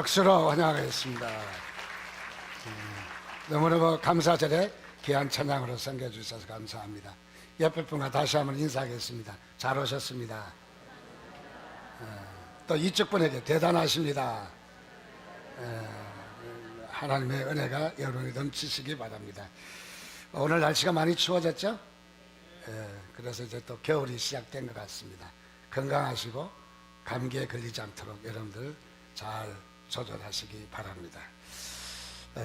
박수로 환영하겠습니다. 너무너무 감사절에 귀한 찬양으로 섬겨주셔서 감사합니다. 옆에 분과 다시 한번 인사하겠습니다. 잘 오셨습니다. 또 이쪽 분에게 대단하십니다. 하나님의 은혜가 여러분이 넘치시기 바랍니다. 오늘 날씨가 많이 추워졌죠? 그래서 이제 또 겨울이 시작된 것 같습니다. 건강하시고 감기에 걸리지 않도록 여러분들 잘 조절하시기 바랍니다.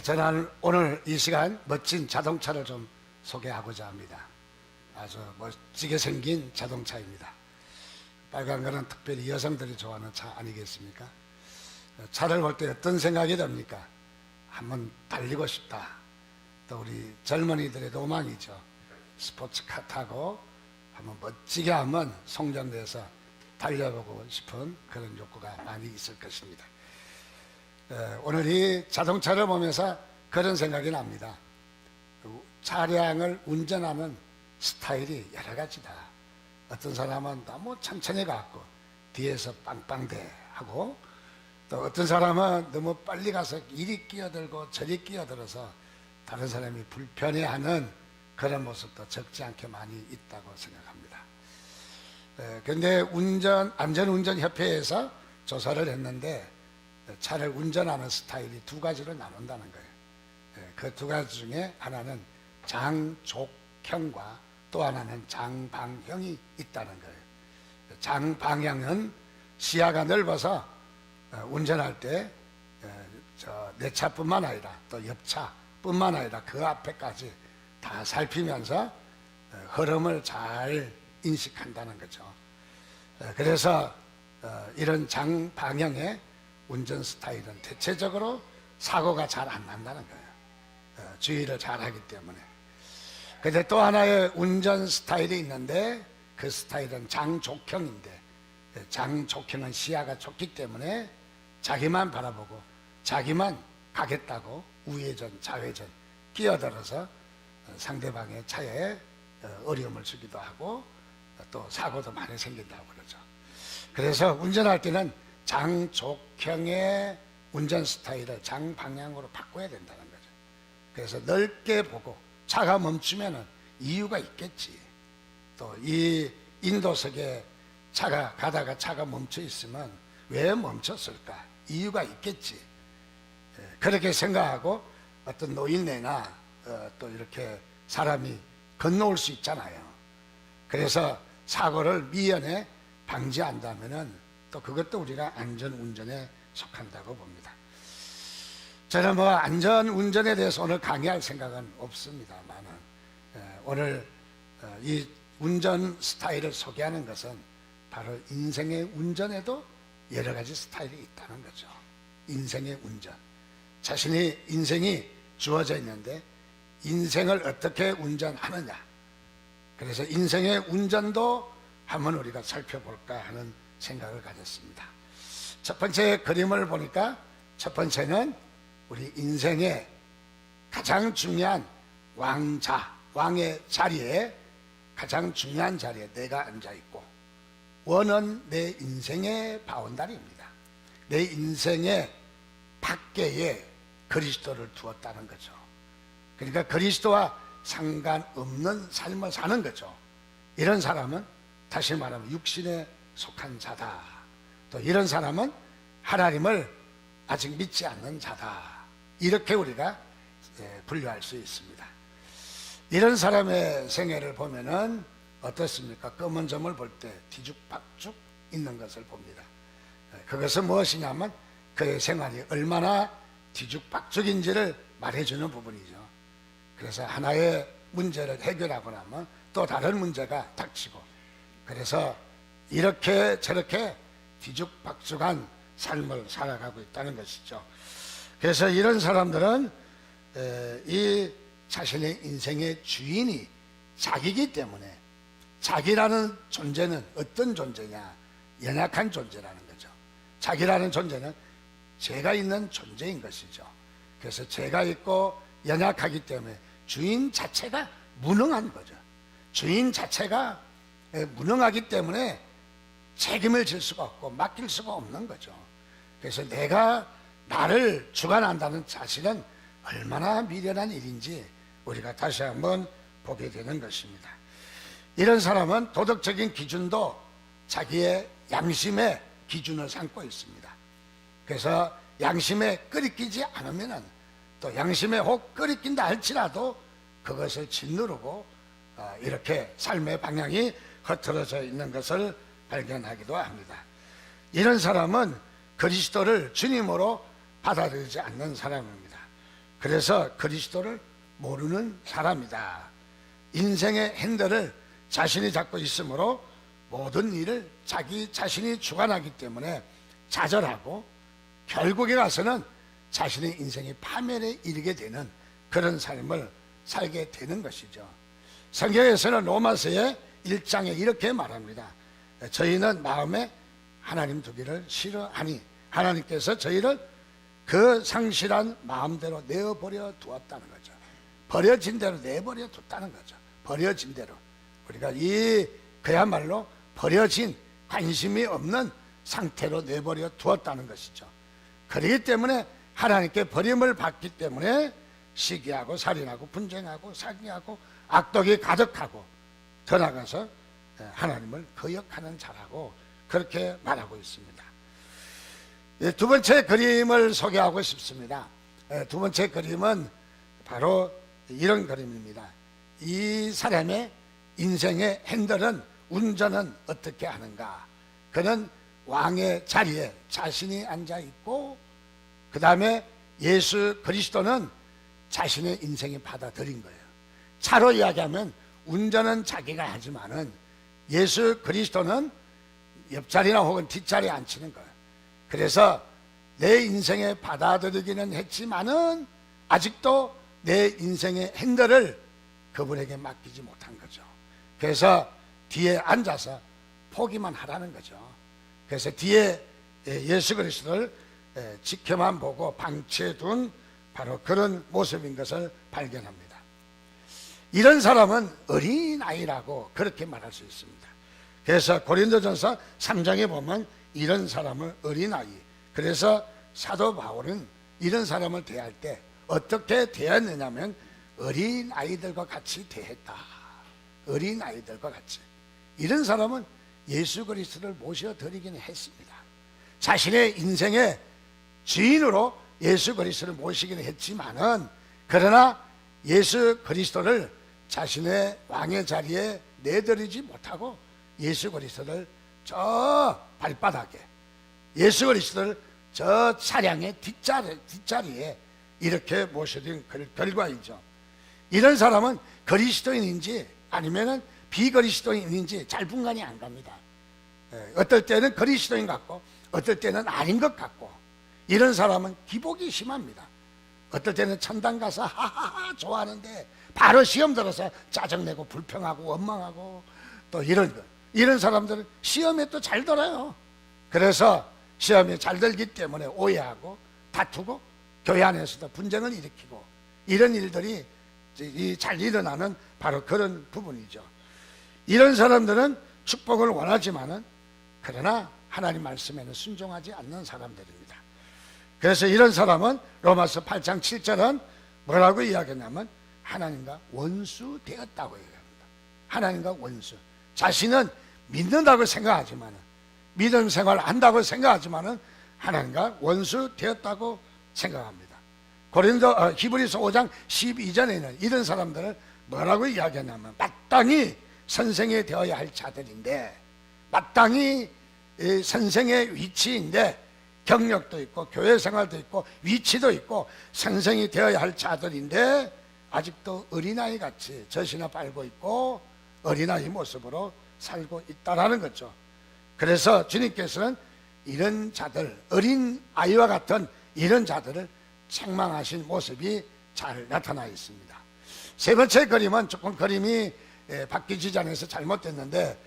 저는 오늘 이 시간 멋진 자동차를 좀 소개하고자 합니다. 아주 멋지게 생긴 자동차입니다. 빨간 거는 특별히 여성들이 좋아하는 차 아니겠습니까? 차를 볼 때 어떤 생각이 듭니까? 한번 달리고 싶다. 또 우리 젊은이들의 로망이죠. 스포츠카 타고 한번 멋지게 한번 송전돼서 달려보고 싶은 그런 욕구가 많이 있을 것입니다. 오늘 이 자동차를 보면서 그런 생각이 납니다. 차량을 운전하는 스타일이 여러 가지다. 어떤 사람은 너무 천천히 가고 뒤에서 빵빵대 하고, 또 어떤 사람은 너무 빨리 가서 이리 끼어들고 저리 끼어들어서 다른 사람이 불편해하는 그런 모습도 적지 않게 많이 있다고 생각합니다. 그런데 안전운전협회에서 조사를 했는데 차를 운전하는 스타일이 두 가지로 나눈다는 거예요. 그 두 가지 중에 하나는 장족형과 또 하나는 장방형이 있다는 거예요. 장방형은 시야가 넓어서 운전할 때 내 차뿐만 아니라 또 옆차뿐만 아니라 그 앞에까지 다 살피면서 흐름을 잘 인식한다는 거죠. 그래서 이런 장방형의 운전 스타일은 대체적으로 사고가 잘 안 난다는 거예요. 주의를 잘 하기 때문에. 그런데 또 하나의 운전 스타일이 있는데 그 스타일은 장족형인데, 장족형은 시야가 좁기 때문에 자기만 바라보고 자기만 가겠다고 우회전 좌회전 끼어들어서 상대방의 차에 어려움을 주기도 하고 또 사고도 많이 생긴다고 그러죠. 그래서 운전할 때는 장족형의 운전 스타일을 장방향으로 바꿔야 된다는 거죠. 그래서 넓게 보고 차가 멈추면은 이유가 있겠지. 또 이 인도석에 차가 가다가 차가 멈춰 있으면 왜 멈췄을까? 이유가 있겠지. 그렇게 생각하고 어떤 노인네나 또 이렇게 사람이 건너올 수 있잖아요. 그래서 사고를 미연에 방지한다면은 또 그것도 우리가 안전운전에 속한다고 봅니다. 저는 안전운전에 대해서 오늘 강의할 생각은 없습니다만은 오늘 이 운전 스타일을 소개하는 것은 바로 인생의 운전에도 여러 가지 스타일이 있다는 거죠. 인생의 운전. 자신이 인생이 주어져 있는데 인생을 어떻게 운전하느냐. 그래서 인생의 운전도 한번 우리가 살펴볼까 하는 생각을 가졌습니다. 첫 번째 그림을 보니까 첫 번째는 우리 인생의 가장 중요한 왕의 자리에, 가장 중요한 자리에 내가 앉아있고, 원은 내 인생의 바운다리입니다. 내 인생의 밖에에 그리스도를 두었다는 거죠. 그러니까 그리스도와 상관없는 삶을 사는 거죠. 이런 사람은 다시 말하면 육신에 속한 자다. 또 이런 사람은 하나님을 아직 믿지 않는 자다. 이렇게 우리가 분류할 수 있습니다. 이런 사람의 생애를 보면은 어떻습니까? 검은 점을 볼 때 뒤죽박죽 있는 것을 봅니다. 그것은 무엇이냐면 그의 생활이 얼마나 뒤죽박죽인지를 말해주는 부분이죠. 그래서 하나의 문제를 해결하고 나면 또 다른 문제가 닥치고, 그래서 이렇게 저렇게 뒤죽박죽한 삶을 살아가고 있다는 것이죠. 그래서 이런 사람들은 이 자신의 인생의 주인이 자기이기 때문에, 자기라는 존재는 어떤 존재냐? 연약한 존재라는 거죠. 자기라는 존재는 죄가 있는 존재인 것이죠. 그래서 죄가 있고 연약하기 때문에 주인 자체가 무능한 거죠. 주인 자체가 무능하기 때문에 책임을 질 수가 없고 맡길 수가 없는 거죠. 그래서 내가 나를 주관한다는 사실은 얼마나 미련한 일인지 우리가 다시 한번 보게 되는 것입니다. 이런 사람은 도덕적인 기준도 자기의 양심의 기준을 삼고 있습니다. 그래서 양심에 끄리끼지 않으면 또 양심에 혹 끄리낀다 할지라도 그것을 짓누르고 이렇게 삶의 방향이 흐트러져 있는 것을 발견하기도 합니다. 이런 사람은 그리스도를 주님으로 받아들이지 않는 사람입니다. 그래서 그리스도를 모르는 사람이다. 인생의 핸들을 자신이 잡고 있으므로 모든 일을 자기 자신이 주관하기 때문에 좌절하고 결국에 가서는 자신의 인생이 파멸에 이르게 되는 그런 삶을 살게 되는 것이죠. 성경에서는 로마서의 1장에 이렇게 말합니다. 저희는 마음에 하나님 두기를 싫어하니 하나님께서 저희를 그 상실한 마음대로 내어버려 두었다는 거죠. 버려진 대로 내버려 뒀다는 거죠. 버려진 대로 우리가 그야말로 버려진 관심이 없는 상태로 내버려 두었다는 것이죠. 그렇기 때문에 하나님께 버림을 받기 때문에 시기하고 살인하고 분쟁하고 사기하고 악독이 가득하고 더 나가서 하나님을 거역하는 자라고 그렇게 말하고 있습니다. 두 번째 그림을 소개하고 싶습니다. 두 번째 그림은 바로 이런 그림입니다. 이 사람의 인생의 핸들은 운전은 어떻게 하는가? 그는 왕의 자리에 자신이 앉아 있고 그 다음에 예수 그리스도는 자신의 인생에 받아들인 거예요. 차로 이야기하면 운전은 자기가 하지만은 예수 그리스도는 옆자리나 혹은 뒷자리에 앉히는 거예요. 그래서 내 인생에 받아들이기는 했지만은 아직도 내 인생의 핸들을 그분에게 맡기지 못한 거죠. 그래서 뒤에 앉아서 포기만 하라는 거죠. 그래서 뒤에 예수 그리스도를 지켜만 보고 방치해둔 바로 그런 모습인 것을 발견합니다. 이런 사람은 어린아이라고 그렇게 말할 수 있습니다. 그래서 고린도전서 3장에 보면 이런 사람을 어린아이, 그래서 사도 바울은 이런 사람을 대할 때 어떻게 대했느냐면 어린아이들과 같이 대했다. 어린아이들과 같이. 이런 사람은 예수 그리스도를 모셔드리기는 했습니다. 자신의 인생의 주인으로 예수 그리스도를 모시기는 했지만은 그러나 예수 그리스도를 자신의 왕의 자리에 내드리지 못하고 예수 그리스도를 저 발바닥에, 예수 그리스도를 저 차량의 뒷자리에 이렇게 모셔둔 결과이죠. 이런 사람은 그리스도인인지 아니면은 비그리스도인인지 잘 분간이 안 갑니다. 어떨 때는 그리스도인 같고 어떨 때는 아닌 것 같고, 이런 사람은 기복이 심합니다. 어떨 때는 천당 가서 하하하 좋아하는데 바로 시험 들어서 짜증내고 불평하고 원망하고 또 이런 사람들은 시험에 또 잘 들어요. 그래서 시험에 잘 들기 때문에 오해하고 다투고 교회 안에서도 분쟁을 일으키고 이런 일들이 잘 일어나는 바로 그런 부분이죠. 이런 사람들은 축복을 원하지만은 그러나 하나님 말씀에는 순종하지 않는 사람들입니다. 그래서 이런 사람은 로마서 8장 7절은 뭐라고 이야기했냐면 하나님과 원수 되었다고 얘기합니다. 하나님과 원수. 자신은 믿는다고 생각하지만은, 믿음 생활을 한다고 생각하지만은 하나님과 원수 되었다고 생각합니다. 히브리서 5장 12절에는 이런 사람들을 뭐라고 이야기하냐면 마땅히 선생이 되어야 할 자들인데, 마땅히 선생의 위치인데 경력도 있고 교회 생활도 있고 위치도 있고 선생이 되어야 할 자들인데 아직도 어린아이 같이 젖이나 빨고 있고 어린아이 모습으로 살고 있다라는 거죠. 그래서 주님께서는 이런 자들, 어린아이와 같은 이런 자들을 책망하신 모습이 잘 나타나 있습니다. 세 번째 그림은 조금 그림이 바뀌지 않아서 잘못됐는데,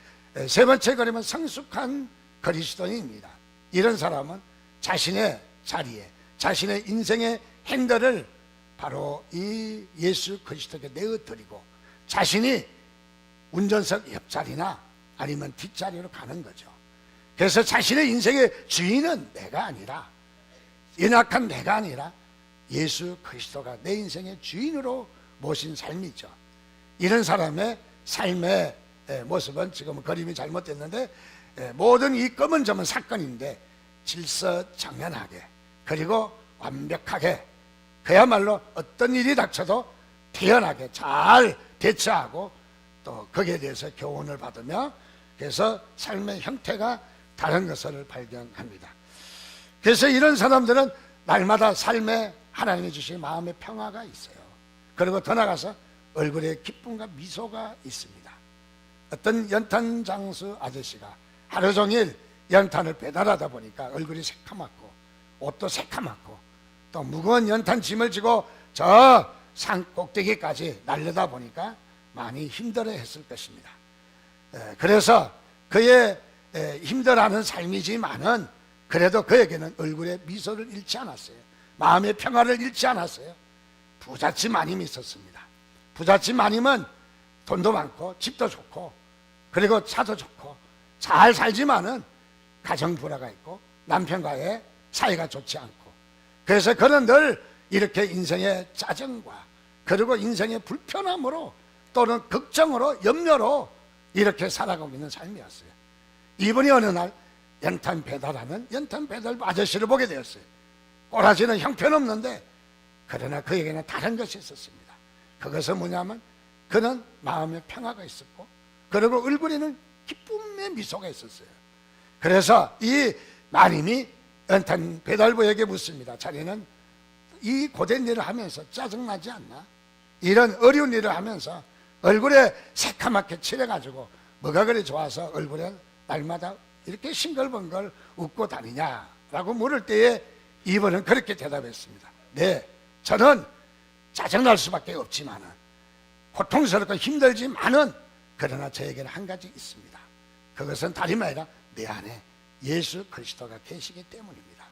세 번째 그림은 성숙한 그리스도인입니다. 이런 사람은 자신의 자리에, 자신의 인생의 핸들을 바로 이 예수 그리스도께 내어드리고 자신이 운전석 옆자리나 아니면 뒷자리로 가는 거죠. 그래서 자신의 인생의 주인은 내가 아니라 연약한 내가 아니라 예수 그리스도가 내 인생의 주인으로 모신 삶이죠. 이런 사람의 삶의 모습은 지금 그림이 잘못됐는데 모든 이 검은 점은 사건인데 질서정연하게 그리고 완벽하게 그야말로 어떤 일이 닥쳐도 태연하게 잘 대처하고 또 거기에 대해서 교훈을 받으며 그래서 삶의 형태가 다른 것을 발견합니다. 그래서 이런 사람들은 날마다 삶에 하나님이 주신 마음의 평화가 있어요. 그리고 더 나아가서 얼굴에 기쁨과 미소가 있습니다. 어떤 연탄 장수 아저씨가 하루 종일 연탄을 배달하다 보니까 얼굴이 새카맣고 옷도 새카맣고 또 무거운 연탄 짐을 지고 저 산 꼭대기까지 날려다 보니까 많이 힘들어 했을 것입니다. 그래서 그의 힘들어하는 삶이지만은 그래도 그에게는 얼굴에 미소를 잃지 않았어요. 마음의 평화를 잃지 않았어요. 부잣집 마님이 있었습니다. 부잣집 마님은 돈도 많고 집도 좋고 그리고 차도 좋고 잘 살지만은 가정 불화가 있고 남편과의 사이가 좋지 않고 그래서 그는 늘 이렇게 인생의 짜증과 그리고 인생의 불편함으로 또는 걱정으로 염려로 이렇게 살아가고 있는 삶이었어요. 이분이 어느 날 연탄 배달하는 연탄 배달 아저씨를 보게 되었어요. 꼬라지는 형편없는데 그러나 그에게는 다른 것이 있었습니다. 그것은 뭐냐면 그는 마음의 평화가 있었고 그리고 얼굴에는 기쁨의 미소가 있었어요. 그래서 이 마님이 연탄 배달부에게 묻습니다. 자네는 이 고된 일을 하면서 짜증나지 않나? 이런 어려운 일을 하면서 얼굴에 새카맣게 칠해가지고 뭐가 그리 좋아서 얼굴에 날마다 이렇게 싱글벙글 웃고 다니냐라고 물을 때에 이분은 그렇게 대답했습니다. 네, 저는 짜증날 수밖에 없지만은 고통스럽고 힘들지만은 그러나 저에게는 한 가지 있습니다. 그것은 다름 아니라 내 안에 예수 그리스도가 계시기 때문입니다.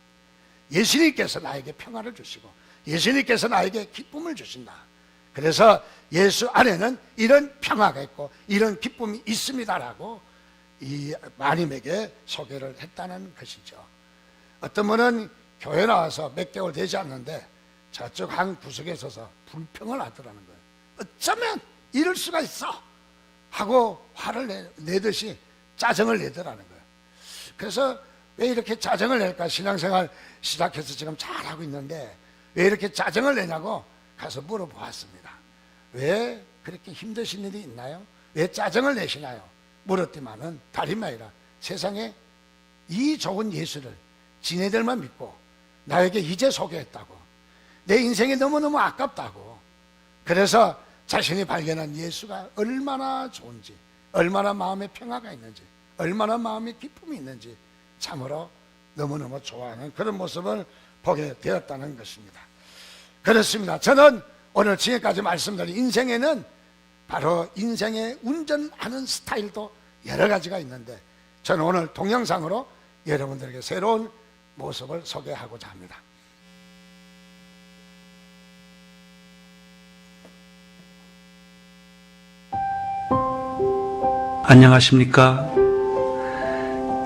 예수님께서 나에게 평화를 주시고 예수님께서 나에게 기쁨을 주신다. 그래서 예수 안에는 이런 평화가 있고 이런 기쁨이 있습니다라고 이 마님에게 소개를 했다는 것이죠. 어떤 분은 교회 나와서 몇 개월 되지 않는데 저쪽 한 구석에 서서 불평을 하더라는 거예요. 어쩌면 이럴 수가 있어 하고 화를 내듯이 짜증을 내더라는 거예요. 그래서 왜 이렇게 짜증을 낼까? 신앙생활 시작해서 지금 잘하고 있는데 왜 이렇게 짜증을 내냐고 가서 물어보았습니다. 왜 그렇게 힘드신 일이 있나요? 왜 짜증을 내시나요? 물었더만은 다름 아니라 세상에 이 좋은 예수를 지네들만 믿고 나에게 이제 소개했다고, 내 인생이 너무너무 아깝다고, 그래서 자신이 발견한 예수가 얼마나 좋은지, 얼마나 마음에 평화가 있는지, 얼마나 마음에 기쁨이 있는지 참으로 너무너무 좋아하는 그런 모습을 보게 되었다는 것입니다. 그렇습니다. 저는 오늘 지금까지 말씀드린 인생에는 바로 인생의 운전하는 스타일도 여러 가지가 있는데 저는 오늘 동영상으로 여러분들에게 새로운 모습을 소개하고자 합니다. 안녕하십니까?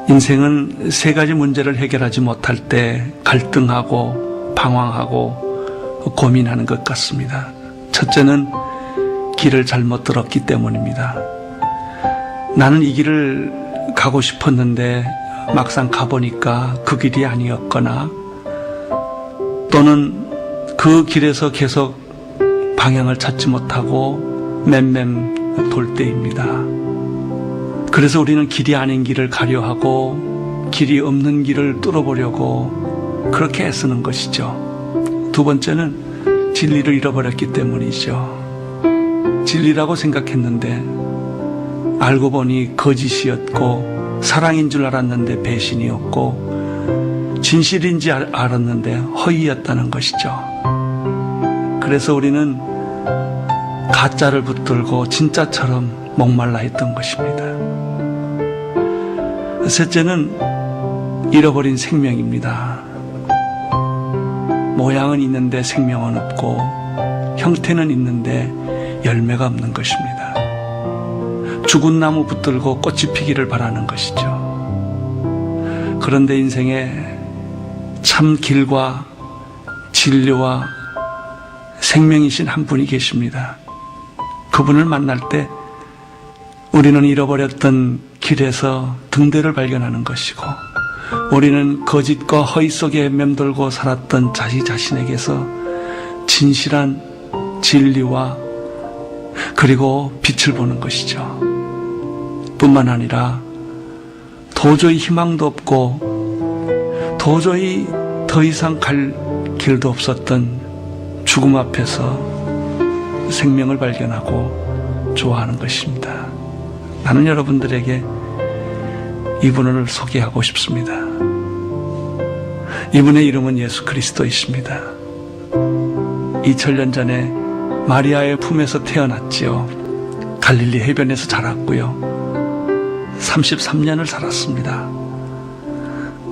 인생은 세 가지 문제를 해결하지 못할 때 갈등하고 방황하고 고민하는 것 같습니다. 첫째는 길을 잘못 들었기 때문입니다. 나는 이 길을 가고 싶었는데 막상 가보니까 그 길이 아니었거나 또는 그 길에서 계속 방향을 찾지 못하고 맴맴 돌 때입니다. 그래서 우리는 길이 아닌 길을 가려 하고 길이 없는 길을 뚫어보려고 그렇게 애쓰는 것이죠. 두 번째는 진리를 잃어버렸기 때문이죠. 진리라고 생각했는데 알고 보니 거짓이었고 사랑인 줄 알았는데 배신이었고 진실인지 알았는데 허위였다는 것이죠. 그래서 우리는 가짜를 붙들고 진짜처럼 목말라 했던 것입니다. 셋째는 잃어버린 생명입니다. 모양은 있는데 생명은 없고 형태는 있는데 열매가 없는 것입니다. 죽은 나무 붙들고 꽃이 피기를 바라는 것이죠. 그런데 인생에 참 길과 진리와 생명이신 한 분이 계십니다. 그분을 만날 때 우리는 잃어버렸던 길에서 등대를 발견하는 것이고, 우리는 거짓과 허위 속에 맴돌고 살았던 자기 자신에게서 진실한 진리와 그리고 빛을 보는 것이죠. 뿐만 아니라 도저히 희망도 없고 도저히 더 이상 갈 길도 없었던 죽음 앞에서 생명을 발견하고 좋아하는 것입니다. 나는 여러분들에게 이분을 소개하고 싶습니다. 이분의 이름은 예수 그리스도이십니다. 2000년 전에 마리아의 품에서 태어났지요. 갈릴리 해변에서 자랐고요. 33년을 살았습니다.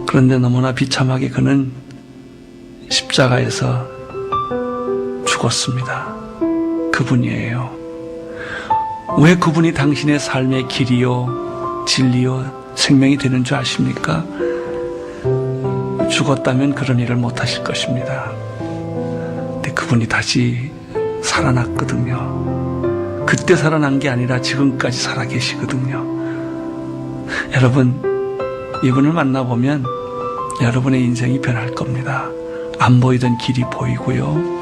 그런데 너무나 비참하게 그는 십자가에서 죽었습니다. 그분이에요. 왜 그분이 당신의 삶의 길이요, 진리요, 생명이 되는 줄 아십니까? 죽었다면 그런 일을 못 하실 것입니다. 근데 그분이 다시 살아났거든요. 그때 살아난 게 아니라 지금까지 살아계시거든요. 여러분, 이분을 만나보면 여러분의 인생이 변할 겁니다. 안 보이던 길이 보이고요.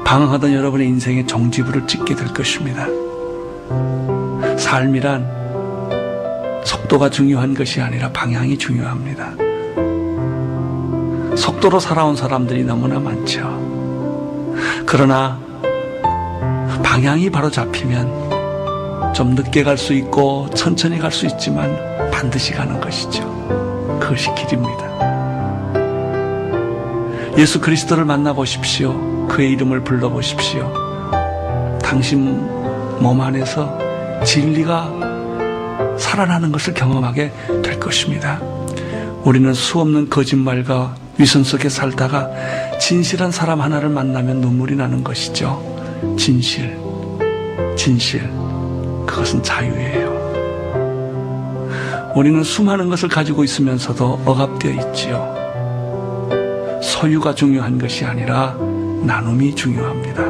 방황하던 여러분의 인생의 종지부를 찍게 될 것입니다. 삶이란 속도가 중요한 것이 아니라 방향이 중요합니다. 속도로 살아온 사람들이 너무나 많죠. 그러나 방향이 바로 잡히면 좀 늦게 갈 수 있고 천천히 갈 수 있지만 반드시 가는 것이죠. 그것이 길입니다. 예수 그리스도를 만나보십시오. 그의 이름을 불러보십시오. 당신 몸 안에서 진리가 살아나는 것을 경험하게 될 것입니다. 우리는 수없는 거짓말과 위선 속에 살다가 진실한 사람 하나를 만나면 눈물이 나는 것이죠. 진실, 그것은 자유예요. 우리는 수많은 것을 가지고 있으면서도 억압되어 있지요. 소유가 중요한 것이 아니라 나눔이 중요합니다.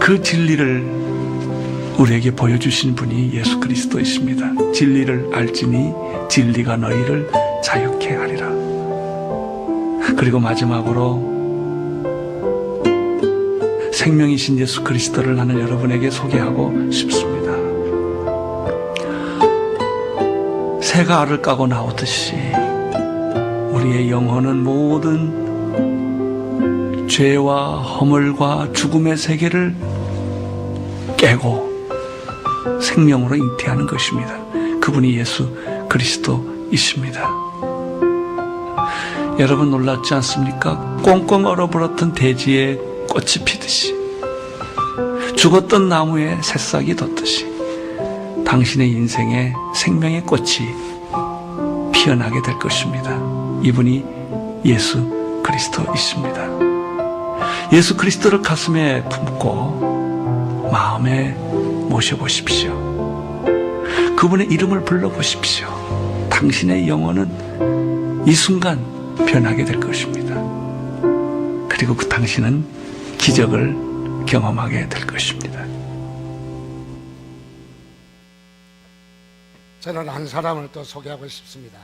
그 진리를 우리에게 보여주신 분이 예수 그리스도이십니다. 진리를 알지니 진리가 너희를 자유케 하리라. 그리고 마지막으로 생명이신 예수 그리스도를 나는 여러분에게 소개하고 싶습니다. 새가 알을 까고 나오듯이 우리의 영혼은 모든 죄와 허물과 죽음의 세계를 깨고 생명으로 잉태하는 것입니다. 그분이 예수 그리스도이십니다. 여러분 놀랍지 않습니까? 꽁꽁 얼어버렸던 대지에 꽃이 피듯이, 죽었던 나무에 새싹이 돋듯이 당신의 인생에 생명의 꽃이 피어나게 될 것입니다. 이분이 예수 그리스도이십니다. 예수 그리스도를 가슴에 품고 마음에 모셔보십시오. 그분의 이름을 불러보십시오. 당신의 영혼은 이 순간 변하게 될 것입니다. 그리고 그 당신은 기적을 경험하게 될 것입니다. 저는 한 사람을 또 소개하고 싶습니다.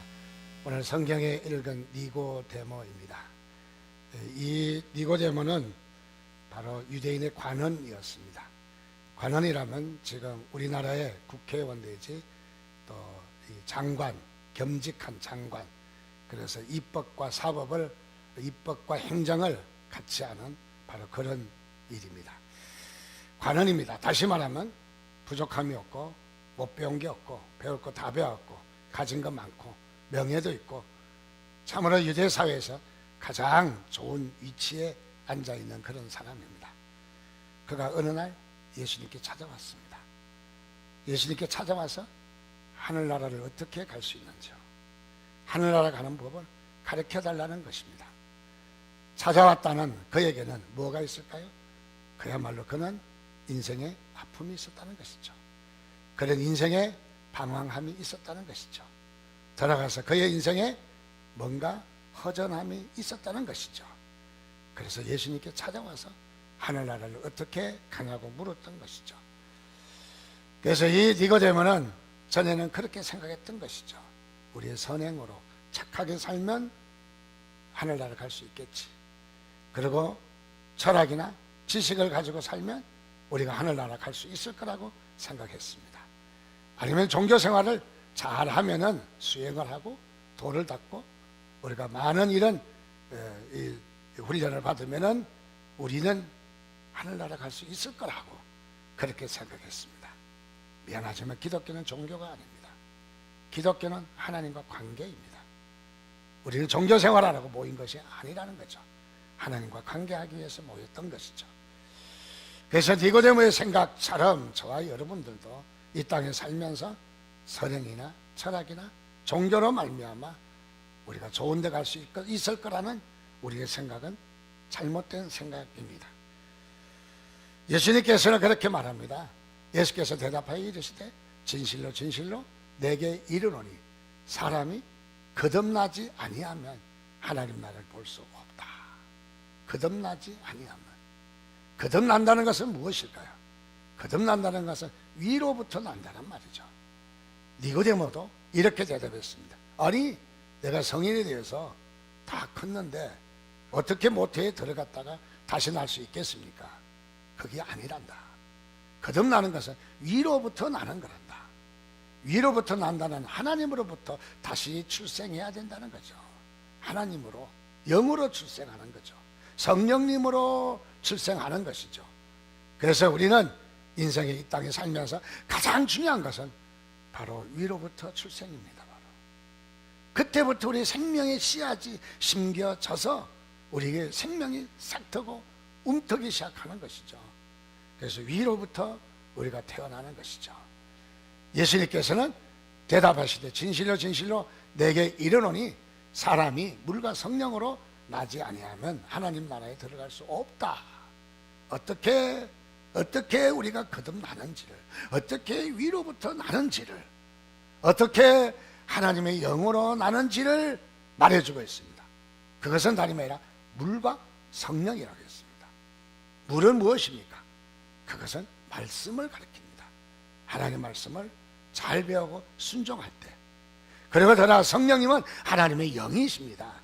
오늘 성경에 읽은 니고데모입니다. 이 니고데모는 바로 유대인의 관원이었습니다. 관원이라면 지금 우리나라의 국회의원 내지 또 장관, 겸직한 장관, 그래서 입법과 사법을, 입법과 행정을 같이 하는 바로 그런 일입니다. 관원입니다. 다시 말하면 부족함이 없고 못 배운 게 없고 배울 거 다 배웠고 가진 거 많고 명예도 있고 참으로 유대 사회에서 가장 좋은 위치에 앉아 있는 그런 사람입니다. 그가 어느 날 예수님께 찾아왔습니다. 예수님께 찾아와서 하늘나라를 어떻게 갈 수 있는지요, 하늘나라 가는 법을 가르쳐 달라는 것입니다. 찾아왔다는 그에게는 뭐가 있을까요? 그야말로 그는 인생에 아픔이 있었다는 것이죠. 그런 인생에 방황함이 있었다는 것이죠. 돌아가서 그의 인생에 뭔가 허전함이 있었다는 것이죠. 그래서 예수님께 찾아와서 하늘나라를 어떻게 가냐고 물었던 것이죠. 그래서 이 니고데모는 전에는 그렇게 생각했던 것이죠. 우리의 선행으로 착하게 살면 하늘나라 갈 수 있겠지. 그리고 철학이나 지식을 가지고 살면 우리가 하늘나라 갈 수 있을 거라고 생각했습니다. 아니면 종교생활을 잘하면은 수행을 하고 도를 닦고 우리가 많은 이런 훈련을 받으면은 우리는 하늘나라 갈 수 있을 거라고 그렇게 생각했습니다. 미안하지만 기독교는 종교가 아닙니다. 기독교는 하나님과 관계입니다. 우리는 종교생활하라고 모인 것이 아니라는 거죠. 하나님과 관계하기 위해서 모였던 것이죠. 그래서 니고데모의 생각처럼 저와 여러분들도 이 땅에 살면서 선행이나 철학이나 종교로 말미암아 우리가 좋은 데 갈 수 있을 거라는 우리의 생각은 잘못된 생각입니다. 예수님께서는 그렇게 말합니다. 예수께서 대답하여 이르시되 진실로 진실로 내게 이르노니 사람이 거듭나지 아니하면 하나님 나라를 볼 수 없다. 거듭나지 아니하면. 거듭난다는 것은 무엇일까요? 거듭난다는 것은 위로부터 난다는 말이죠. 니고데모도 이렇게 대답했습니다. 아니 내가 성인이 되어서 다 컸는데 어떻게 모태에 들어갔다가 다시 날 수 있겠습니까? 그게 아니란다. 거듭나는 것은 위로부터 나는 거란다. 위로부터 난다는 하나님으로부터 다시 출생해야 된다는 거죠. 하나님으로, 영으로 출생하는 거죠. 성령님으로 출생하는 것이죠. 그래서 우리는 인생의 이 땅에 살면서 가장 중요한 것은 바로 위로부터 출생입니다. 바로 그때부터 우리 생명의 씨앗이 심겨져서 우리에게 생명이 싹트고 움트기 시작하는 것이죠. 그래서 위로부터 우리가 태어나는 것이죠. 예수님께서는 대답하시되 진실로 진실로 내게 이르노니 사람이 물과 성령으로 나지 아니하면 하나님 나라에 들어갈 수 없다. 어떻게 우리가 거듭나는지를, 어떻게 위로부터 나는지를, 어떻게 하나님의 영으로 나는지를 말해주고 있습니다. 그것은 다름이 아니라 물과 성령이라고 했습니다. 물은 무엇입니까? 그것은 말씀을 가리킵니다. 하나님의 말씀을 잘 배우고 순종할 때. 그리고 더 나아 성령님은 하나님의 영이십니다.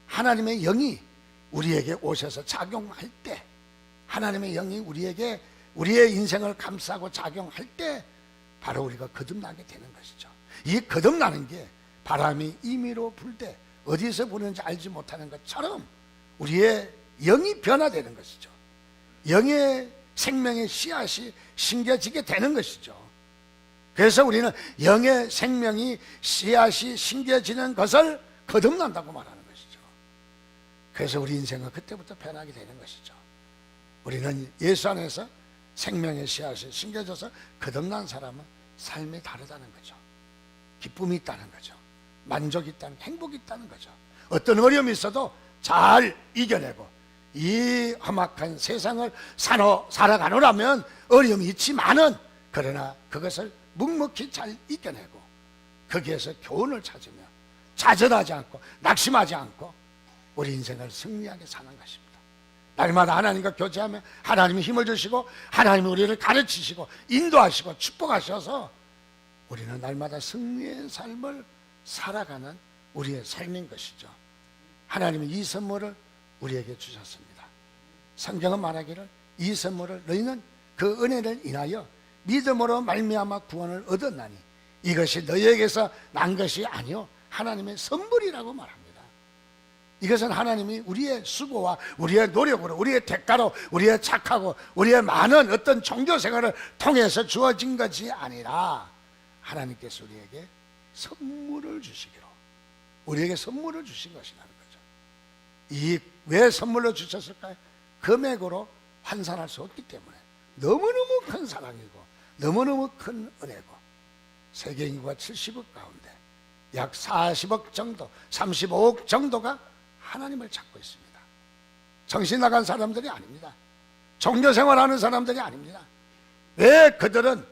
하나님의 영이 우리에게 오셔서 작용할 때, 하나님의 영이 우리에게 우리의 인생을 감싸고 작용할 때 바로 우리가 거듭나게 되는 것이죠. 이 거듭나는 게 바람이 임의로 불 때 어디서 부는지 알지 못하는 것처럼 우리의 영이 변화되는 것이죠. 영의 생명의 씨앗이 심겨지게 되는 것이죠. 그래서 우리는 영의 생명이 씨앗이 심겨지는 것을 거듭난다고 말하는 것이죠. 그래서 우리 인생은 그때부터 변하게 되는 것이죠. 우리는 예수 안에서 생명의 씨앗이 심겨져서 거듭난 사람은 삶이 다르다는 거죠. 기쁨이 있다는 거죠. 만족이 있다는, 행복이 있다는 거죠. 어떤 어려움이 있어도 잘 이겨내고 이 험악한 세상을 살아가노라면 어려움이 있지만은 그러나 그것을 묵묵히 잘 이겨내고 거기에서 교훈을 찾으며 좌절하지 않고 낙심하지 않고 우리 인생을 승리하게 사는 것입니다. 날마다 하나님과 교제하며 하나님이 힘을 주시고 하나님이 우리를 가르치시고 인도하시고 축복하셔서 우리는 날마다 승리의 삶을 살아가는 우리의 삶인 것이죠. 하나님이 이 선물을 우리에게 주셨습니다. 성경은 말하기를 이 선물을 너희는 그 은혜를 인하여 믿음으로 말미암아 구원을 얻었나니 이것이 너희에게서 난 것이 아니요 하나님의 선물이라고 말합니다. 이것은 하나님이 우리의 수고와 우리의 노력으로 우리의 대가로 우리의 착하고 우리의 많은 어떤 종교 생활을 통해서 주어진 것이 아니라 하나님께서 우리에게 선물을 주시기로 우리에게 선물을 주신 것이라는 거죠. 이 왜 선물로 주셨을까요? 금액으로 환산할 수 없기 때문에 너무너무 큰 사랑이고 너무너무 큰 은혜고 세계 인구가 70억 가운데 약 40억 정도 35억 정도가 하나님을 찾고 있습니다. 정신 나간 사람들이 아닙니다. 종교생활하는 사람들이 아닙니다. 왜 그들은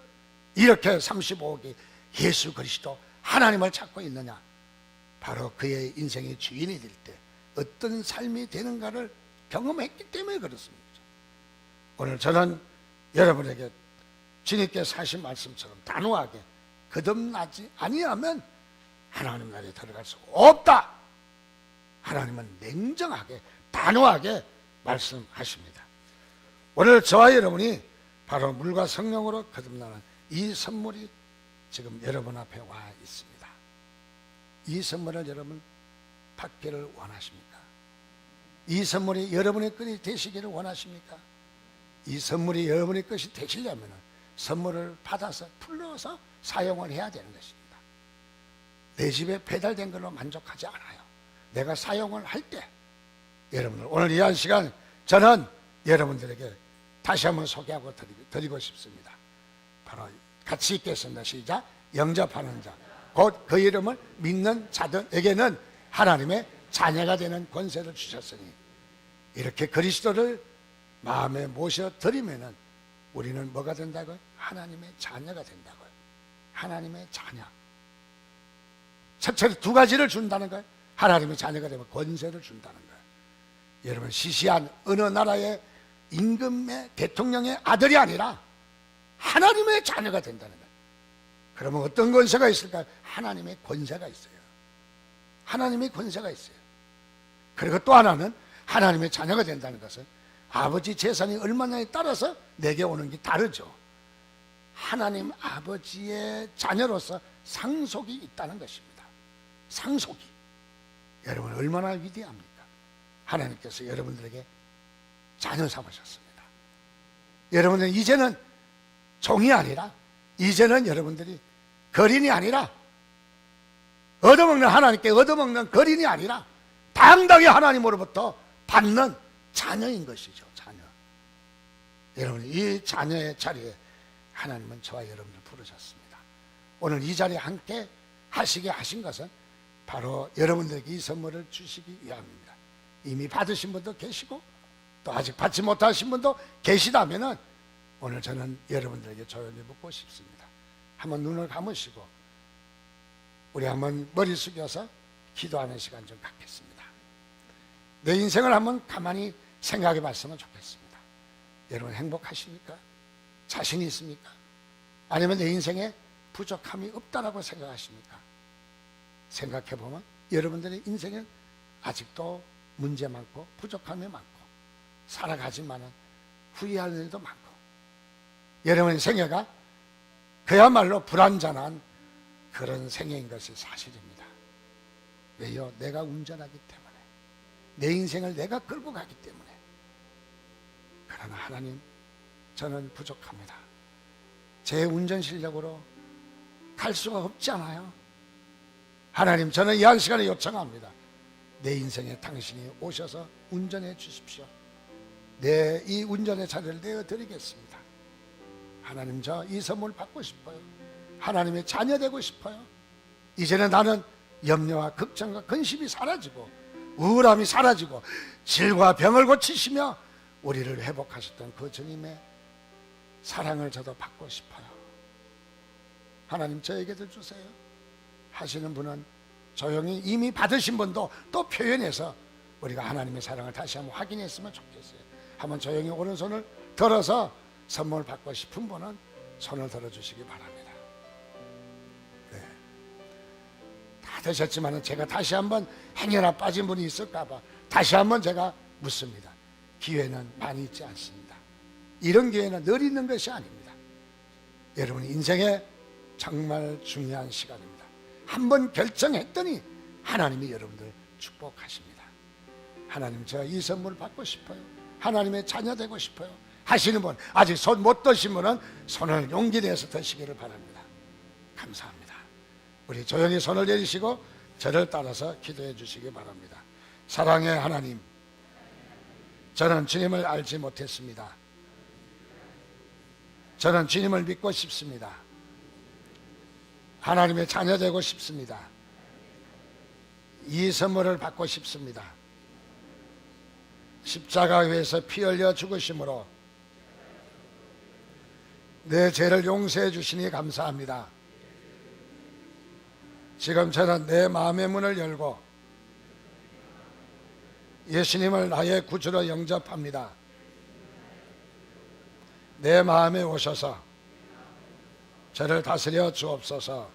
이렇게 35억이 예수 그리스도 하나님을 찾고 있느냐? 바로 그의 인생의 주인이 될 때 어떤 삶이 되는가를 경험했기 때문에 그렇습니다. 오늘 저는 여러분에게 주님께서 하신 말씀처럼 단호하게 거듭나지 아니하면 하나님 나라에 들어갈 수 없다. 하나님은 냉정하게 단호하게 말씀하십니다. 오늘 저와 여러분이 바로 물과 성령으로 거듭나는 이 선물이 지금 여러분 앞에 와 있습니다. 이 선물을 여러분 받기를 원하십니까? 이 선물이 여러분의 것이 되시기를 원하십니까? 이 선물이 여러분의 것이 되시려면 선물을 받아서 풀러서 사용을 해야 되는 것입니다. 내 집에 배달된 걸로 만족하지 않아요. 내가 사용을 할 때 여러분들 오늘 이 한 시간 저는 여러분들에게 다시 한번 소개하고 드리고 싶습니다. 바로 같이 읽겠습니다. 시작. 영접하는 자 곧 그 이름을 믿는 자들에게는 하나님의 자녀가 되는 권세를 주셨으니 이렇게 그리스도를 마음에 모셔드리면은 우리는 뭐가 된다고요? 하나님의 자녀가 된다고요. 하나님의 자녀. 첫째로 두 가지를 준다는 거예요. 하나님의 자녀가 되면 권세를 준다는 거예요. 여러분 시시한 어느 나라의 임금의 대통령의 아들이 아니라 하나님의 자녀가 된다는 거예요. 그러면 어떤 권세가 있을까요? 하나님의 권세가 있어요. 하나님의 권세가 있어요. 그리고 또 하나는 하나님의 자녀가 된다는 것은 아버지 재산이 얼마냐에 따라서 내게 오는 게 다르죠. 하나님 아버지의 자녀로서 상속이 있다는 것입니다. 상속이. 여러분 얼마나 위대합니까? 하나님께서 여러분들에게 자녀 삼으셨습니다. 여러분은 이제는 종이 아니라 이제는 여러분들이 거린이 아니라 얻어먹는 하나님께 얻어먹는 거린이 아니라 당당히 하나님으로부터 받는 자녀인 것이죠. 자녀. 여러분 이 자녀의 자리에 하나님은 저와 여러분을 부르셨습니다. 오늘 이 자리에 함께 하시게 하신 것은 바로 여러분들에게 이 선물을 주시기 위함입니다. 이미 받으신 분도 계시고 또 아직 받지 못하신 분도 계시다면은 오늘 저는 여러분들에게 조용히 묻고 싶습니다. 한번 눈을 감으시고 우리 한번 머리 숙여서 기도하는 시간 좀 갖겠습니다. 내 인생을 한번 가만히 생각해 봤으면 좋겠습니다. 여러분 행복하십니까? 자신이 있습니까? 아니면 내 인생에 부족함이 없다라고 생각하십니까? 생각해 보면 여러분들의 인생은 아직도 문제 많고 부족함이 많고 살아가지만은 후회할 일도 많고 여러분의 생애가 그야말로 불완전한 그런 생애인 것이 사실입니다. 왜요? 내가 운전하기 때문에 내 인생을 내가 끌고 가기 때문에. 그러나 하나님 저는 부족합니다. 제 운전 실력으로 갈 수가 없잖아요. 하나님 저는 이 한 시간에 요청합니다. 내 인생에 당신이 오셔서 운전해 주십시오. 내 이 운전의 자리를 내어드리겠습니다. 하나님 저 이 선물 받고 싶어요. 하나님의 자녀 되고 싶어요. 이제는 나는 염려와 걱정과 근심이 사라지고 우울함이 사라지고 질과 병을 고치시며 우리를 회복하셨던 그 주님의 사랑을 저도 받고 싶어요. 하나님 저에게도 주세요. 하시는 분은 조용히 이미 받으신 분도 또 표현해서 우리가 하나님의 사랑을 다시 한번 확인했으면 좋겠어요. 한번 조용히 오른손을 들어서 선물 받고 싶은 분은 손을 들어주시기 바랍니다. 네. 다 되셨지만 제가 다시 한번 행여나 빠진 분이 있을까봐 다시 한번 제가 묻습니다. 기회는 많이 있지 않습니다. 이런 기회는 늘 있는 것이 아닙니다. 여러분 인생에 정말 중요한 시간입니다. 한번 결정했더니 하나님이 여러분들 축복하십니다. 하나님 저 이 선물 받고 싶어요. 하나님의 자녀 되고 싶어요 하시는 분, 아직 손 못 드신 분은 손을 용기 내서 드시기를 바랍니다. 감사합니다. 우리 조용히 손을 내리시고 저를 따라서 기도해 주시기 바랍니다. 사랑의 하나님, 저는 주님을 알지 못했습니다. 저는 주님을 믿고 싶습니다. 하나님의 자녀 되고 싶습니다. 이 선물을 받고 싶습니다. 십자가 위에서 피 흘려 죽으심으로 내 죄를 용서해 주시니 감사합니다. 지금 저는 내 마음의 문을 열고 예수님을 나의 구주로 영접합니다. 내 마음에 오셔서 저를 다스려 주옵소서.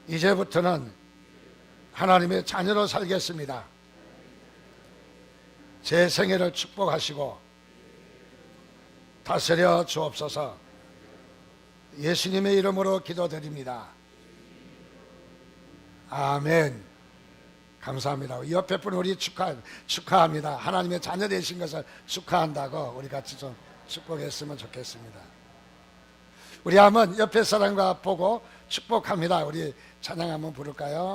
이제부터는 하나님의 자녀로 살겠습니다. 제 생애를 축복하시고 다스려 주옵소서. 예수님의 이름으로 기도드립니다. 아멘. 감사합니다. 옆에 분 우리 축하합니다. 하나님의 자녀 되신 것을 축하한다고 우리 같이 좀 축복했으면 좋겠습니다. 우리 한번 옆에 사람과 보고 축복합니다. 우리 찬양 한번 부를까요?